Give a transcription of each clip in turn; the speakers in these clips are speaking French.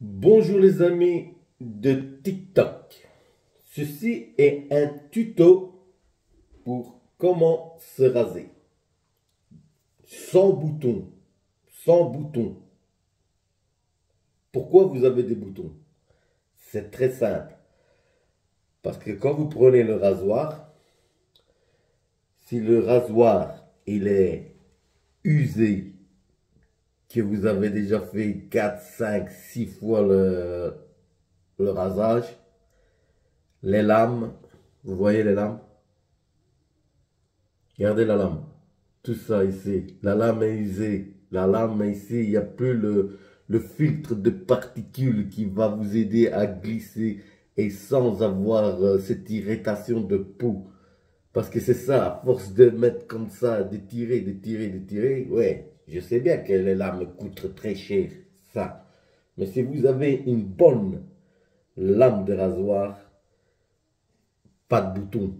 Bonjour les amis de TikTok. Ceci est un tuto pour comment se raser. Sans boutons. Sans boutons. Pourquoi vous avez des boutons? C'est très simple. Parce que quand vous prenez le rasoir, si le rasoir il est usé, que vous avez déjà fait 4, 5, 6 fois le rasage, les lames, vous voyez les lames? Regardez la lame. Tout ça ici. La lame est usée. La lame est ici. Il n'y a plus le filtre de particules qui va vous aider à glisser et sans avoir cette irritation de peau. Parce que c'est ça, à force de mettre comme ça, de tirer, ouais, je sais bien que les lames coûtent très cher, ça. Mais si vous avez une bonne lame de rasoir, pas de bouton,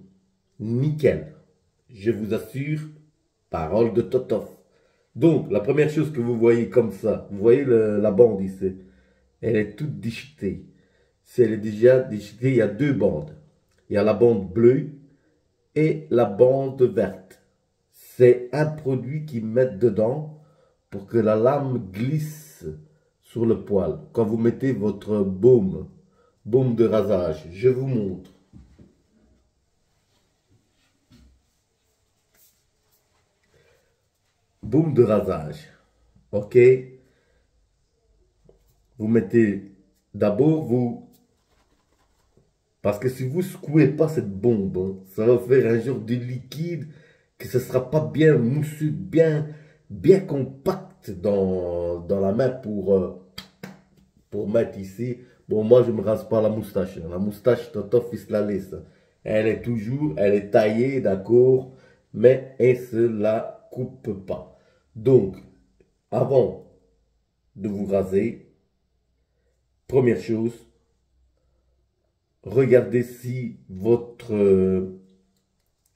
nickel. Je vous assure, parole de Totof. Donc, la première chose que vous voyez comme ça, vous voyez la bande ici, elle est toute déchiquetée. Si elle est déjà déchiquetée, il y a deux bandes. Il y a la bande bleue et la bande verte. C'est un produit qu'ils mettent dedans pour que la lame glisse sur le poil. Quand vous mettez votre baume de rasage, je vous montre. Baume de rasage. Ok? Vous mettez d'abord parce que si vous secouez pas cette bombe, hein, ça va faire un genre de liquide que ce sera pas bien mousseux, bien compact dans la main pour mettre ici. Bon, moi je me rase pas la moustache, hein. La moustache, Toto fils la laisse. Elle est taillée, d'accord, mais elle se la coupe pas. Donc, avant de vous raser, première chose, regardez si votre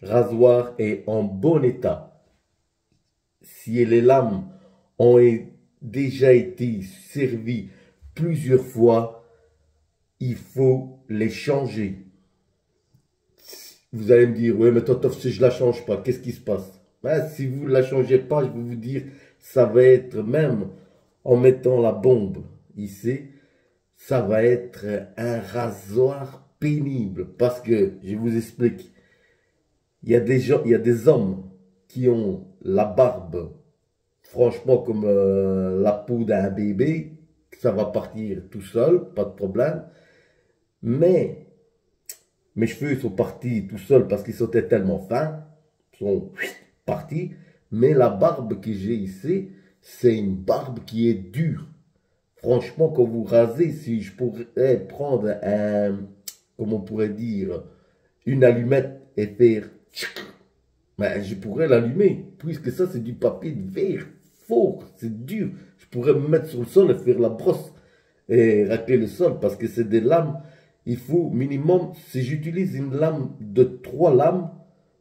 rasoir est en bon état. Si les lames ont déjà été servies plusieurs fois, il faut les changer. Vous allez me dire, oui, mais toi, si je ne la change pas, qu'est-ce qui se passe? Ben, si vous ne la changez pas, je vais vous dire, ça va être même en mettant la bombe ici, ça va être un rasoir pénible. Parce que, je vous explique, il y a des gens, il y a des hommes qui ont la barbe, franchement, comme la peau d'un bébé, ça va partir tout seul, pas de problème. Mais mes cheveux sont partis tout seuls parce qu'ils étaient tellement fins, ils sont partis. Mais la barbe que j'ai ici, c'est une barbe qui est dure. Franchement, quand vous rasez, si je pourrais prendre un, comment on pourrait dire, une allumette et faire, ben, je pourrais l'allumer, puisque ça c'est du papier de verre, fort, c'est dur. Je pourrais me mettre sur le sol et faire la brosse et racler le sol, parce que c'est des lames, il faut minimum, si j'utilise une lame de 3 lames,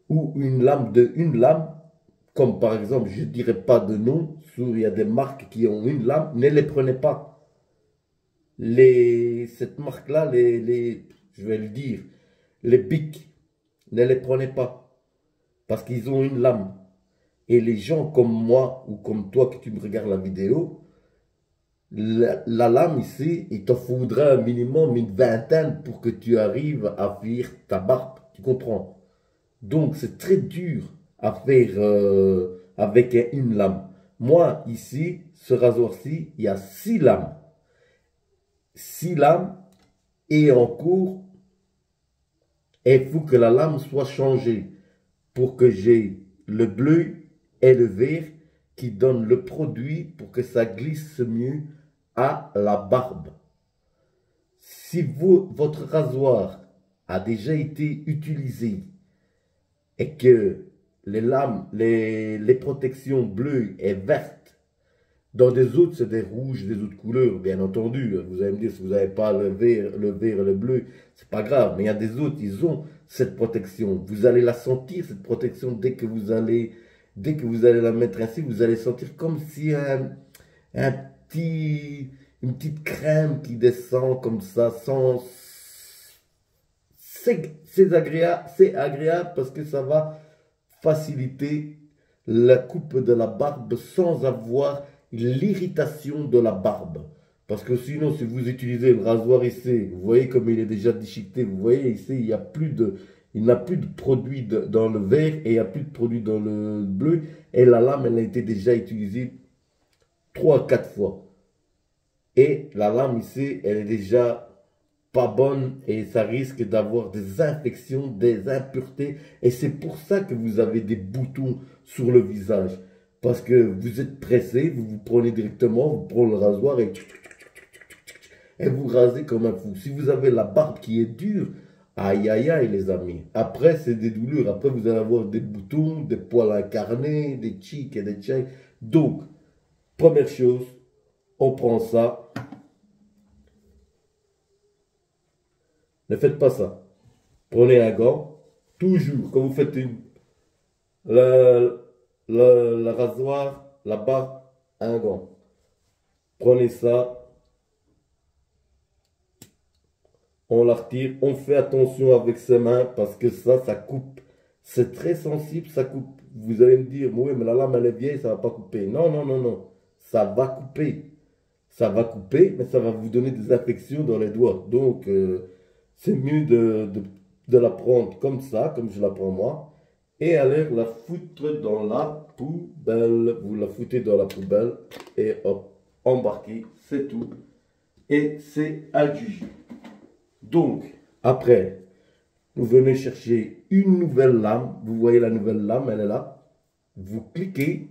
ou une lame de une lame, comme par exemple, je ne dirais pas de nom, il y a des marques qui ont une lame, ne les prenez pas. Cette marque-là, je vais le dire, les bics, ne les prenez pas. Parce qu'ils ont une lame. Et les gens comme moi ou comme toi que tu me regardes la vidéo, la lame ici, il t'en faudra un minimum une vingtaine pour que tu arrives à faire ta barbe. Tu comprends? Donc c'est très dur à faire avec une lame. Moi ici, ce rasoir-ci, il y a 6 lames. 6 lames et en cours, il faut que la lame soit changée pour que j'ai le bleu et le vert qui donnent le produit pour que ça glisse mieux à la barbe. Si votre rasoir a déjà été utilisé et que les lames, les protections bleues et vertes, dans des autres, c'est des rouges, des autres couleurs, bien entendu. Vous allez me dire, si vous n'avez pas le vert et le bleu, c'est pas grave. Mais il y a des autres, ils ont cette protection. Vous allez la sentir, cette protection, dès que vous allez la mettre ainsi, vous allez sentir comme si un petit, une petite crème qui descend comme ça, sans... C'est agréable parce que ça va faciliter la coupe de la barbe sans avoir l'irritation de la barbe. Parce que sinon, si vous utilisez le rasoir ici, vous voyez comme il est déjà déchiqueté, vous voyez ici, il n'y a plus de, il n'a plus de produit dans le vert et il n'y a plus de produit dans le bleu. Et la lame, elle a été déjà utilisée 3 à 4 fois. Et la lame ici, elle est déjà pas bonne et ça risque d'avoir des infections, des impuretés. Et c'est pour ça que vous avez des boutons sur le visage. Parce que vous êtes pressé, vous vous prenez directement, vous prenez le rasoir et vous rasez comme un fou. Si vous avez la barbe qui est dure, aïe aïe aïe les amis. Après c'est des douleurs, après vous allez avoir des boutons, des poils incarnés, des tics et des tchèques. Donc, première chose, on prend ça. Ne faites pas ça. Prenez un gant. Toujours, quand vous faites le rasoir, la barbe, un gant. Prenez ça. On la retire. On fait attention avec ses mains parce que ça coupe. C'est très sensible, ça coupe. Vous allez me dire, oui, mais la lame, elle est vieille, ça ne va pas couper. Non, non, non, non. Ça va couper. Ça va couper, mais ça va vous donner des infections dans les doigts. Donc, c'est mieux de la prendre comme ça, comme je la prends moi, et aller la foutre dans la poubelle. Vous la foutez dans la poubelle et hop, embarquez, c'est tout. Et c'est adjugé. Donc, après, vous venez chercher une nouvelle lame. Vous voyez la nouvelle lame, elle est là. Vous cliquez,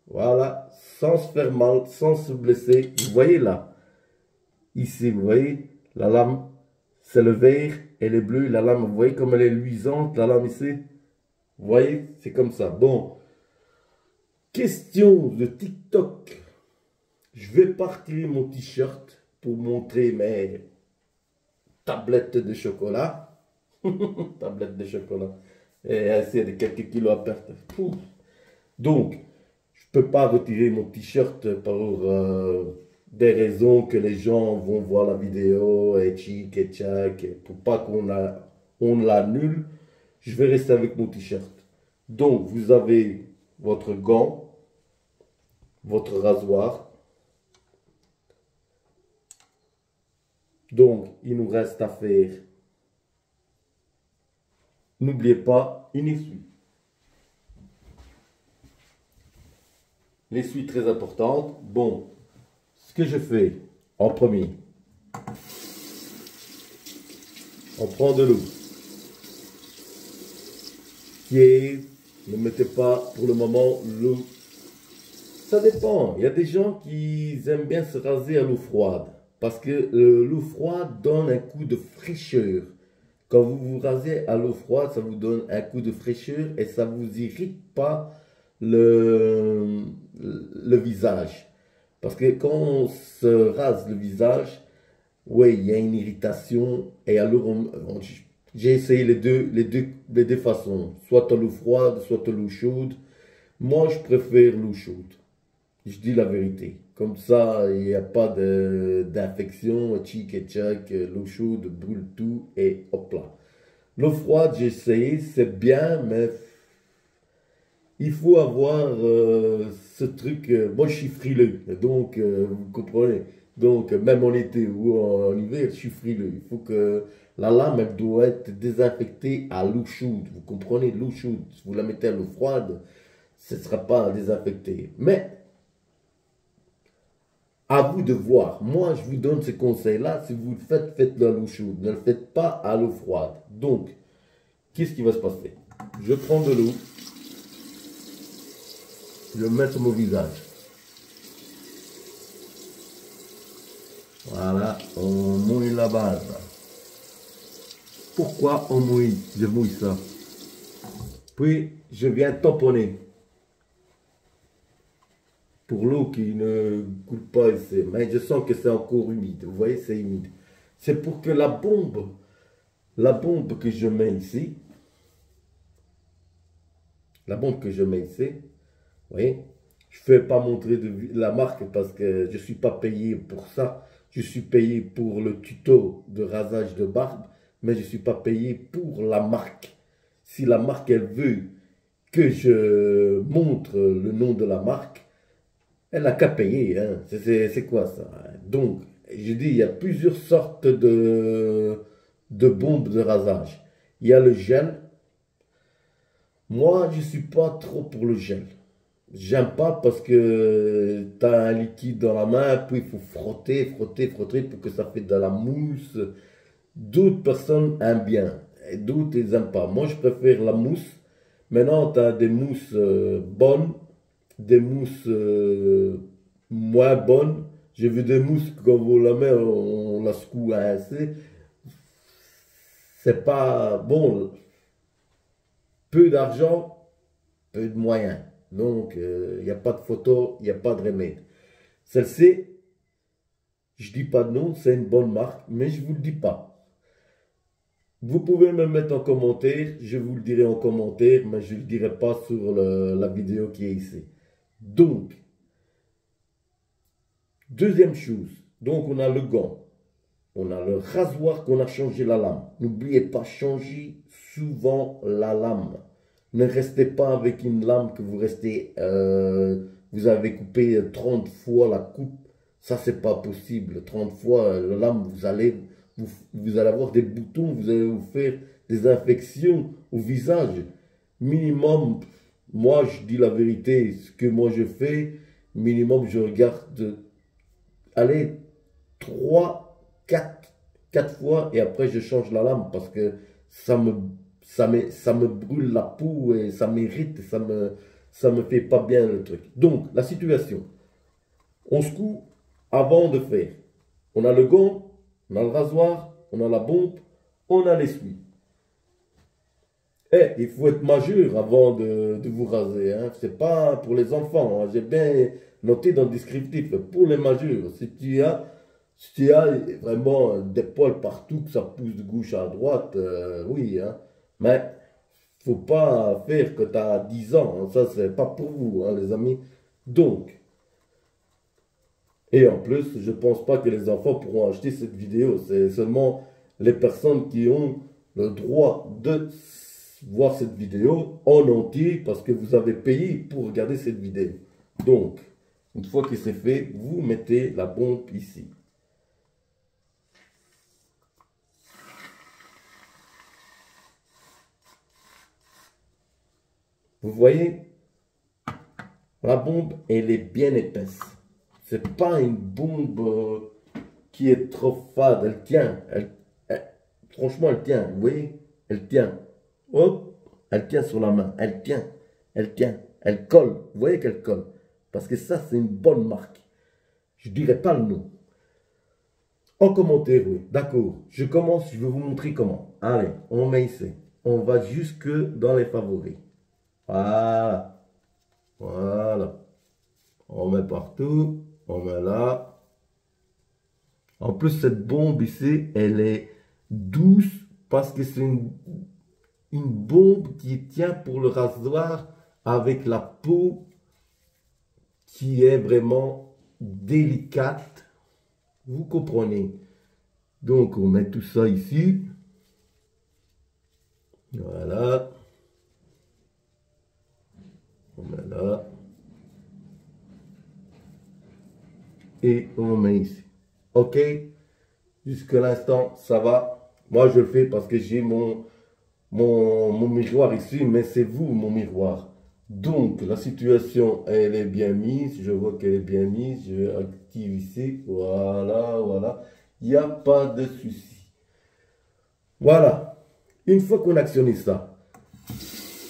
voilà, sans se faire mal, sans se blesser. Vous voyez là, ici, vous voyez, la lame, c'est le vert et le bleu. La lame, vous voyez comme elle est luisante, la lame ici. Vous voyez, c'est comme ça. Bon, question de TikTok. Je vais partir mon t-shirt pour montrer mes tablettes de chocolat. Tablettes de chocolat. Et ainsi, il y a quelques kilos à perdre. Donc, je ne peux pas retirer mon t-shirt pour des raisons que les gens vont voir la vidéo et tchic et tchac. Pour pas on l'annule, je vais rester avec mon t-shirt. Donc, vous avez votre gant, votre rasoir. Donc, il nous reste à faire, n'oubliez pas, une essuie. L'essuie très importante. Bon, ce que je fais en premier, on prend de l'eau. Qui est, ne mettez pas pour le moment l'eau. Ça dépend. Il y a des gens qui aiment bien se raser à l'eau froide. Parce que l'eau froide donne un coup de fraîcheur. Quand vous vous rasez à l'eau froide, ça vous donne un coup de fraîcheur et ça ne vous irrite pas le visage. Parce que quand on se rase le visage, oui, il y a une irritation. Et alors, j'ai essayé les deux façons. Soit à l'eau froide, soit à l'eau chaude. Moi, je préfère l'eau chaude. Je dis la vérité. Comme ça, il n'y a pas d'infection, tchic et tchac, l'eau chaude brûle tout et hop là. L'eau froide, j'ai essayé, c'est bien, mais il faut avoir ce truc. Moi, je suis frileux, donc vous comprenez. Donc, même en été ou en hiver, je suis frileux. Il faut que la lame, elle doit être désinfectée à l'eau chaude. Vous comprenez, l'eau chaude. Si vous la mettez à l'eau froide, ce ne sera pas désinfecté. Mais, à vous de voir. Moi, je vous donne ces conseils-là. Si vous le faites, faites-le à l'eau chaude. Ne le faites pas à l'eau froide. Donc, qu'est-ce qui va se passer? Je prends de l'eau. Je le mets sur mon visage. Voilà, on mouille la base. Pourquoi on mouille? Je mouille ça. Puis, je viens tamponner. Pour l'eau qui ne coule pas ici. Mais je sens que c'est encore humide. Vous voyez, c'est humide. C'est pour que la bombe que je mets ici, vous voyez, Je ne vais pas montrer la marque parce que je ne suis pas payé pour ça. Je suis payé pour le tuto de rasage de barbe, mais je ne suis pas payé pour la marque. Si la marque, elle veut que je montre le nom de la marque, elle n'a qu'à payer. Hein. C'est quoi ça? Donc, je dis, il y a plusieurs sortes de bombes de rasage. Il y a le gel. Moi, je ne suis pas trop pour le gel. J'aime pas parce que tu as un liquide dans la main, puis il faut frotter, frotter, frotter pour que ça fait de la mousse. D'autres personnes aiment bien, et d'autres ils n'aiment pas. Moi, je préfère la mousse. Maintenant, tu as des mousses bonnes, des mousses moins bonnes. J'ai vu des mousses, quand vous la mettez, on la secoue assez. C'est pas bon. Peu d'argent, peu de moyens. Donc, il n'y a pas de photo, il n'y a pas de remède. Celle-ci, je ne dis pas de nom, c'est une bonne marque, mais je ne vous le dis pas. Vous pouvez me mettre en commentaire, je vous le dirai en commentaire, mais je ne le dirai pas sur la vidéo qui est ici. Donc, deuxième chose, donc on a le gant, on a le rasoir qu'on a changé la lame. N'oubliez pas, changer souvent la lame. Ne restez pas avec une lame que vous avez coupé 30 fois la coupe. Ça, c'est pas possible. 30 fois la lame, vous allez avoir des boutons, vous allez vous faire des infections au visage. Minimum, moi, je dis la vérité, ce que moi je fais, minimum, je regarde, allez, 3, 4 fois et après je change la lame parce que ça me brûle la peau et ça m'irrite, ça me fait pas bien le truc. Donc, la situation, on secoue avant de faire. On a le gant, on a le rasoir, on a la bombe, on a l'essuie. Et il faut être majeur avant de vous raser. Hein. C'est pas pour les enfants. Hein. J'ai bien noté dans le descriptif. Pour les majeurs, si tu as vraiment des poils partout, que ça pousse de gauche à droite, oui. Hein. Mais faut pas faire que tu as 10 ans. Hein. Ça, c'est pas pour vous, hein, les amis. Donc, et en plus, je pense pas que les enfants pourront acheter cette vidéo. C'est seulement les personnes qui ont le droit de voir cette vidéo en entier parce que vous avez payé pour regarder cette vidéo. Donc, une fois que c'est fait, vous mettez la bombe ici. Vous voyez, la bombe, elle est bien épaisse. C'est pas une bombe qui est trop fade. Elle tient. Franchement, elle tient. Vous voyez, elle tient. Hop, elle tient sur la main. Elle tient. Elle tient. Elle colle. Vous voyez qu'elle colle. Parce que ça, c'est une bonne marque. Je ne dirai pas le nom. En commentaire, oui. D'accord. Je commence. Je vais vous montrer comment. Allez, on met ici. On va jusque dans les favoris. Voilà. Voilà. On met partout. On met là. En plus, cette bombe ici, elle est douce parce que c'est une bombe qui tient pour le rasoir avec la peau qui est vraiment délicate. Vous comprenez? Donc, on met tout ça ici. Voilà. On met là. Et on met ici. Ok? Jusque l'instant, ça va. Moi, je le fais parce que j'ai mon miroir ici, mais c'est vous, mon miroir. Donc, la situation, elle est bien mise. Je vois qu'elle est bien mise. Je active ici. Voilà, voilà. Il n'y a pas de souci. Voilà. Une fois qu'on a actionné ça,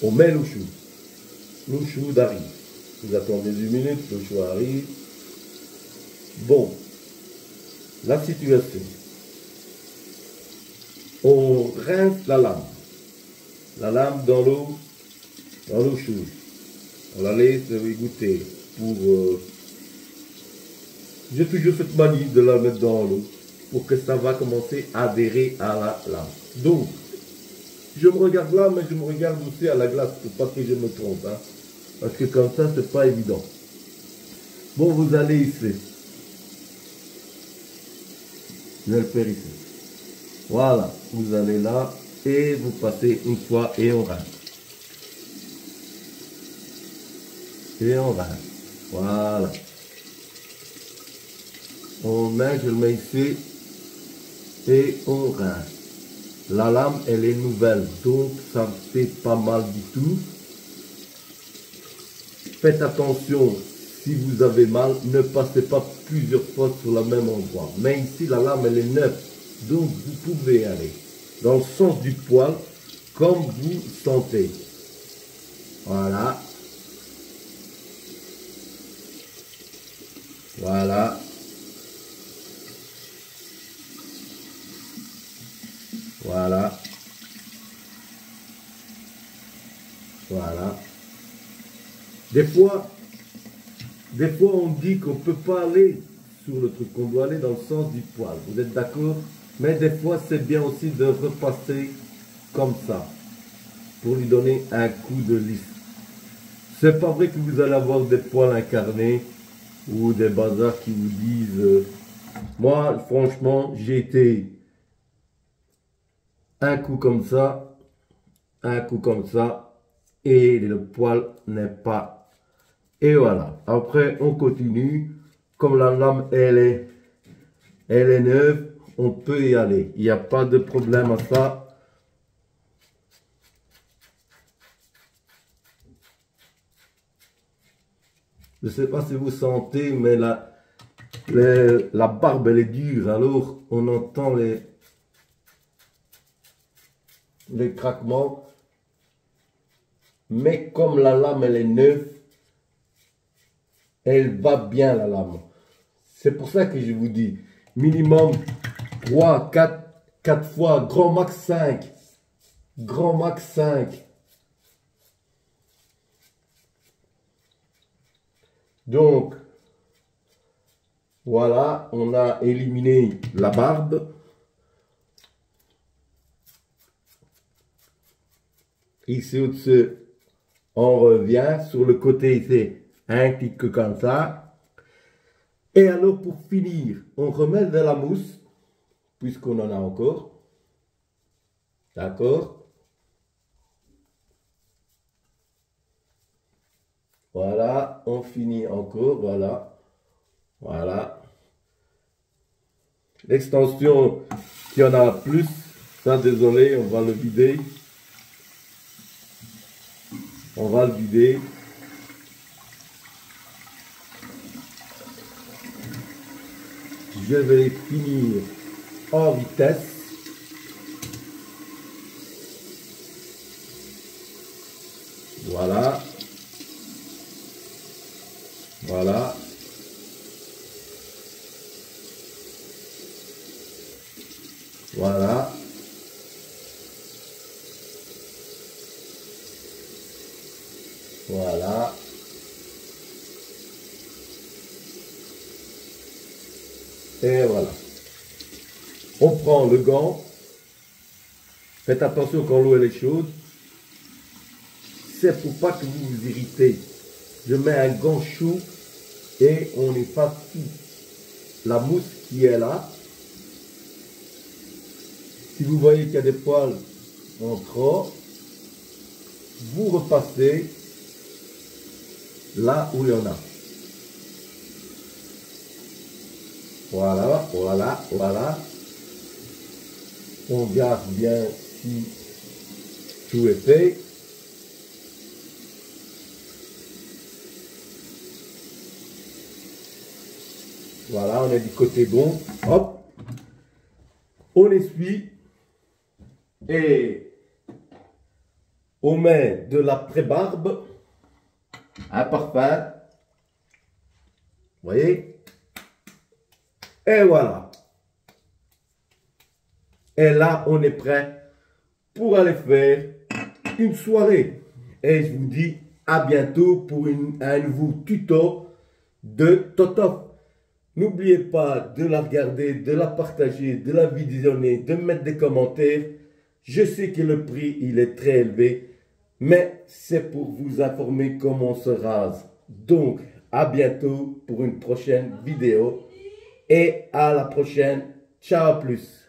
on met le chou. Le chou arrive. Vous attendez 10 minutes, le chou arrive. Bon. La situation. On rince la lame. La lame dans l'eau chaude. On la laisse égoutter pour... J'ai toujours cette manie de la mettre dans l'eau pour que ça va commencer à adhérer à la lame. Donc, je me regarde là, mais je me regarde aussi à la glace pour pas que je me trompe. Hein, parce que comme ça, c'est pas évident. Bon, vous allez ici. Je vais le faire ici. Voilà, vous allez là et vous passez une fois et on rince. Et on rince. Voilà. On met, je le mets ici et on rince. La lame, elle est nouvelle, donc ça fait pas mal du tout. Faites attention, si vous avez mal, ne passez pas plusieurs fois sur le même endroit. Mais ici, la lame, elle est neuve, donc vous pouvez aller dans le sens du poil, comme vous sentez. Voilà. Voilà. Voilà. Voilà. Des fois, on dit qu'on ne peut pas aller sur le truc, qu'on doit aller dans le sens du poil. Vous êtes d'accord? Mais des fois, c'est bien aussi de repasser comme ça, pour lui donner un coup de lisse. C'est pas vrai que vous allez avoir des poils incarnés ou des bazars qui vous disent... moi, franchement, j'ai été un coup comme ça, un coup comme ça, et le poil n'est pas... Et voilà. Après, on continue. Comme la lame, elle est neuve, on peut y aller. Il n'y a pas de problème à ça. Je ne sais pas si vous sentez, mais la barbe, elle est dure. Alors, on entend les craquements. Mais comme la lame, elle est neuve, elle va bien, la lame. C'est pour ça que je vous dis, minimum 3, 4 fois, grand max 5. Grand max 5. Donc, voilà, on a éliminé la barbe. Ici au-dessus, on revient. Sur le côté, c'est un petit peu comme ça. Et alors, pour finir, on remet de la mousse, puisqu'on en a encore. D'accord? Voilà, on finit encore, voilà. Voilà. L'extension, s'il y en a plus, ça désolé, on va le vider. On va le vider. Je vais finir en vitesse. Voilà. Voilà. Voilà. Voilà. Et voilà. On prend le gant. Faites attention quand l'eau elle est chaude. C'est pour pas que vous vous irritez. Je mets un gant chaud et on efface tout. La mousse qui est là. Si vous voyez qu'il y a des poils en trop, vous repassez là où il y en a. Voilà, voilà, voilà. On garde bien si tout est fait. Voilà, on est du côté bon. Hop. On essuie. Et on met de la pré-barbe. Un parfum. Vous voyez? Et voilà. Et là, on est prêt pour aller faire une soirée. Et je vous dis à bientôt pour un nouveau tuto de Totof. N'oubliez pas de la regarder, de la partager, de la visionner, de mettre des commentaires. Je sais que le prix, il est très élevé, mais c'est pour vous informer comment on se rase. Donc, À bientôt pour une prochaine vidéo. Et à la prochaine. Ciao, plus.